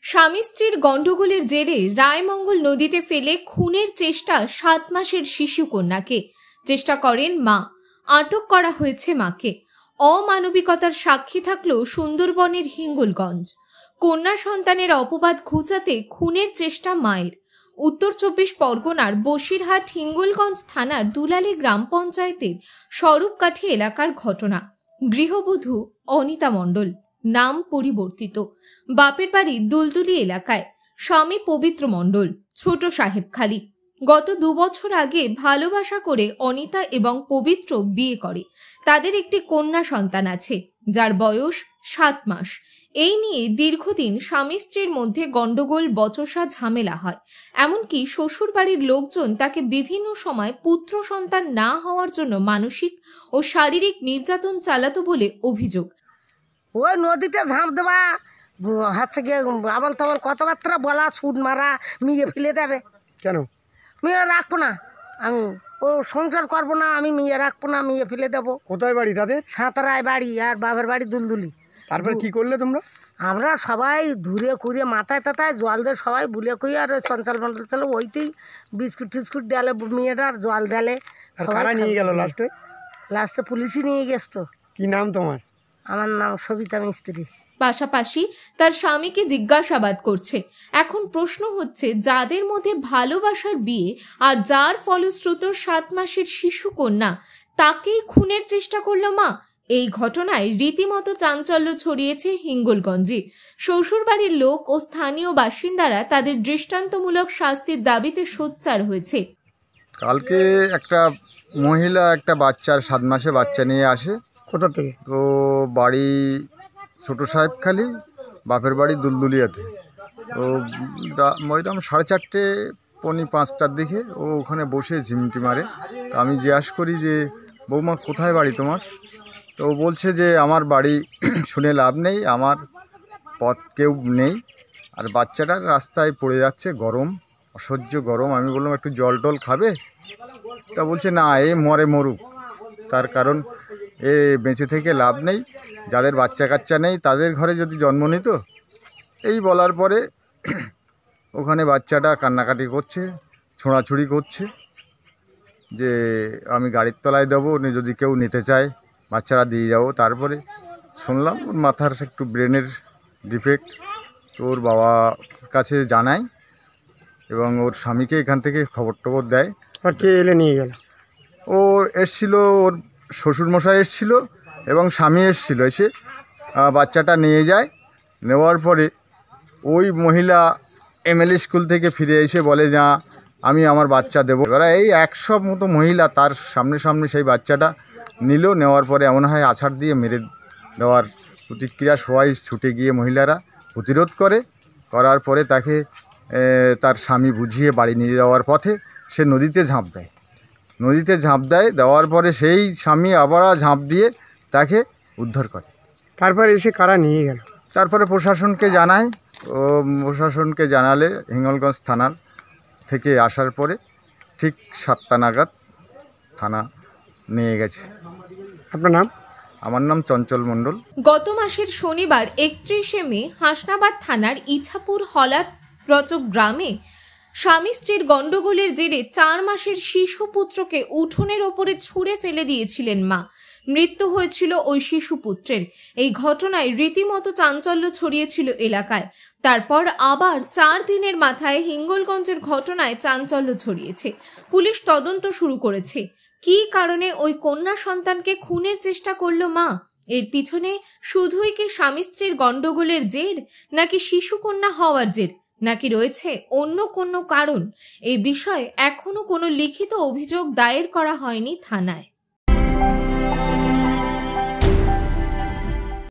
স্বামী স্ত্রীর গন্ডগোলের জেরে রায়মঙ্গল নদীতে ফেলে খুনের চেষ্টা 7 মাসের শিশু কন্যাকে। চেষ্টা করেন মা, আটক করা হয়েছে মাকে। অমানবিকতার সাক্ষী থাকলো সুন্দরবনের হিঙ্গলগঞ্জ। কন্যা সন্তানের অপবাদ ঘুচাতে খুনের চেষ্টা মায়ের। উত্তর 24 পরগনার বসিরহাট হিঙ্গলগঞ্জ থানার দুলালী গ্রাম পঞ্চায়েতের স্বরূপকাঠি এলাকার ঘটনা। গৃহবধূ অনিতা মণ্ডল, নাম পরিবর্তিত, বাপের বাড়ি দুলদুলি এলাকায়। স্বামী পবিত্র মণ্ডল, ছোট সাহেবখালী। গত 2 বছর আগে ভালোবাসা করে অনিতা এবং পবিত্র বিয়ে করে। তাদের একটি কন্যা সন্তান আছে, যার বয়স 7 মাস। এই নিয়ে দীর্ঘদিন স্বামী স্ত্রীর মধ্যে গন্ডগোল, বচসা, ঝামেলা হয়। এমনকি শ্বশুর বাড়ির লোকজন তাকে বিভিন্ন সময় পুত্র সন্তান না হওয়ার জন্য মানসিক ও শারীরিক নির্যাতন চালাতো বলে অভিযোগ। ওই নদীতে ঝাঁপ দেওয়া, হচ্ছে গিয়ে আবল তাবল কথাবার্তা বলা, সুদ মারা, মেয়ে ফেলে দেবে। কেন? মেয়ে রাখবো না, আমি ও সংসার করবো না, আমি মেয়ে রাখবো না, মেয়ে ফেলে দেবো। কোথায় বাড়ি তাদের? সাঁতারায় বাড়ি, আর বাবার বাড়ি দুলদুলি। তারপরে কি করলে তোমরা? আমরা সবাই ধুরে খুঁড়ে মাথায় টাথায় জল দিয়ে সবাই বুলে খুঁড়ি, আর চঞ্চল মন্ডল চলো ওইতেই বিস্কুট টিস্কুট দেলে, মেয়েটার জল দেলে। আর কারা নিয়ে গেল লাস্টে? লাস্টে পুলিশই নিয়ে গেছে। তো কি নাম তোমার? আমার নাম সবিতা মিস্ত্রি। পাশাপাশি তার স্বামীকে জিজ্ঞাসাবাদ করছে। এখন প্রশ্ন হচ্ছে, যাদের মধ্যে ভালোবাসার বিয়ে আর যার ফলশ্রুত 7 মাসের শিশু কন্যা, তাকেই খুনের চেষ্টা করলো মা। এই ঘটনায় রীতিমতো চাঞ্চল্য ছড়িয়েছে হিঙ্গলগঞ্জে। শ্বশুরবাড়ির লোক ও স্থানীয় বাসিন্দারা তাদের দৃষ্টান্তমূলক শাস্তির দাবিতে সোচ্চার হয়েছে। কালকে একটা মহিলা একটা বাচ্চার 7 মাসে বাচ্চা নিয়ে আসে। কোথা থেকে? তো বাড়ি ছোট সাহেবখালী, বাপের বাড়ি দুলদুলিয়াতে। তো ওইরকম 4:30 পৌনে 5টার দিকে ও ওখানে বসে ঝিমটি মারে। তো আমি জিজ্ঞাসা করি যে, বৌমা কোথায় বাড়ি তোমার? তো ও বলছে যে আমার বাড়ি শুনে লাভ নেই, আমার পথ কেউ নেই, আর বাচ্চাটা রাস্তায় পড়ে যাচ্ছে, গরম, অসহ্য গরম। আমি বললাম একটু জল টল খাবে? তা বলছে না, এ মরুক, তার কারণ এ বেঁচে থেকে লাভ নেই, যাদের বাচ্চা কাচ্চা নেই তাদের ঘরে যদি জন্ম নিত। এই বলার পরে ওখানে বাচ্চাটা কান্নাকাটি করছে, ছোঁড়াছুড়ি করছে যে আমি গাড়ির তলায় দেবো, যদি কেউ নিতে চায় বাচ্চারা দিয়ে যাবো। তারপরে শুনলাম ওর মাথার একটু ব্রেনের ডিফেক্ট। তো ওর বাবা কাছে জানায় এবং ওর স্বামীকে এখান থেকে খবর টবর দেয়। আর কে এলে নিয়ে গেল? ও এসছিল, ওর শ্বশুরমশাই এসছিল এবং স্বামী এসছিল। এসে বাচ্চাটা নিয়ে যায়। নেওয়ার পরে ওই মহিলা এমএলএ স্কুল থেকে ফিরে এসে বলে, যা আমি আমার বাচ্চা দেবো। এবার এই 100 মতো মহিলা তার সামনে সেই বাচ্চাটা নিল। নেওয়ার পরে এমন হয় আছাড় দিয়ে মেরে দেওয়ার প্রতিক্রিয়া। সবাই ছুটে গিয়ে মহিলারা প্রতিরোধ করার পরে তাকে তার স্বামী বুঝিয়ে বাড়ি নিয়ে যাওয়ার পথে সে নদীতে ঝাঁপ দেয়। দেওয়ার পরে সেই স্বামী আবার ঝাঁপ দিয়ে তাকে উদ্ধার করে। তারপরে এসে কারা নিয়ে গেল? তারপরে প্রশাসনকে জানায়। ও প্রশাসনকে জানালে হিঙ্গলগঞ্জ থানার থেকে আসার পরে ঠিক 7টা নাগাদ থানা নিয়ে গেছে। আপনার নাম? আমার নাম চঞ্চল মণ্ডল। গত মাসের শনিবার 31শে মে হাসনাবাদ থানার ইছাপুর হলাট রচক গ্রামে স্বামী স্ত্রীর গন্ডগোলের জেরে 4 মাসের শিশু পুত্রকে উঠোনের ওপরে ছুঁড়ে ফেলে দিয়েছিলেন মা। মৃত্যু হয়েছিল ওই শিশু পুত্রের। এই ঘটনায় রীতিমতো চাঞ্চল্য ছড়িয়েছিল এলাকায়। তারপর আবার 4 দিনের মাথায় হিঙ্গলগঞ্জের ঘটনায় চাঞ্চল্য ছড়িয়েছে। পুলিশ তদন্ত শুরু করেছে। কী কারণে ওই কন্যা সন্তানকে খুনের চেষ্টা করলো মা? এর পিছনে শুধুই কি স্বামী স্ত্রীর গন্ডগোলের জের, নাকি শিশু কন্যা হওয়ার জের, নাকি রয়েছে অন্য কোনো কারণ? এই বিষয়ে এখনো কোনো লিখিত অভিযোগ দায়ের করা হয়নি থানায়।